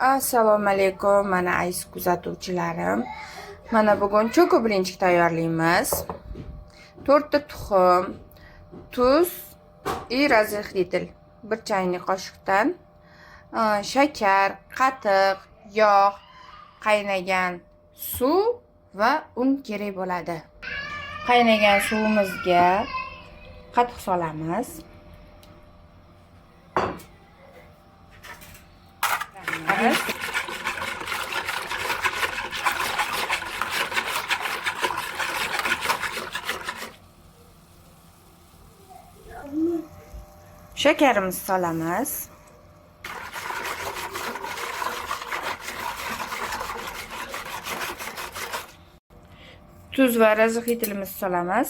Assalomu alaykum, mana aziz kuzatuvchilarim. Mana bugun cho'ko blinchik tayyorlaymiz. 4 ta tuxum, tuz и razrahidl 1 chaynak qoshiqdan, shakar, qatiq, yog', qaynagan suv va un kerak bo'ladi. Qaynagan suvimizga qatiq solamiz. Shakarimizni solamiz. Tuz va razrahidlimizni solamiz.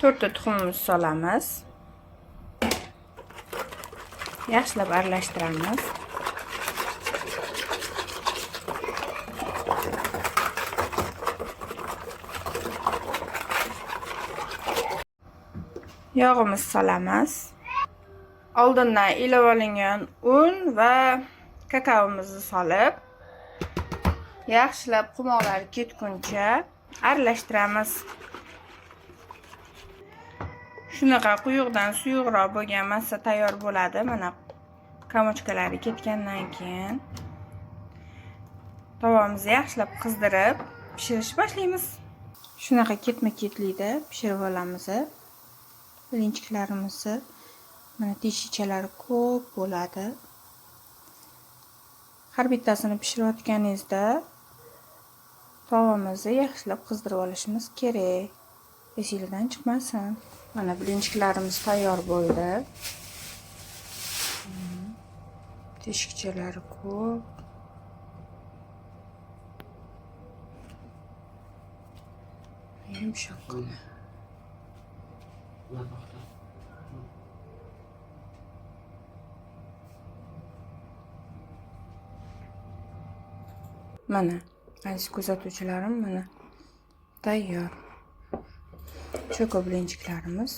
To'rtta tuxumimizni solamiz. Yaxshilab aralashtiramiz. Yog'imizni solamiz. Oldindan ilib olingan un va kakaomizni solib, yaxshilab qumoqlari ketguncha aralashtiramiz. Shunaqa quyuqdan suyuqroq bo'lgan massa tayyor bo'ladi. Mana kamochkalari ketgandan keyin tovamizni yaxshilab qizdirib pishirishni boshlaymiz. Shunaqa ketma-ketlikda pishirib olamiz. Blinchiklarimizni mana teshichalari ko'p bo'ladi. Har bittasini pishirayotganingizda tovamizni yaxshilab qizdirib olishimiz kerak. Esingizdan chiqmasin. Mana blinchiklarimiz tayyor bo'ldi. Teshikchalari ko'p. Yumshoqqina. Mana aziz kuzatuvchilarim, mana tayyor cho'ko blinchiklarimiz.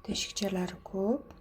Teshikchalari ko'p.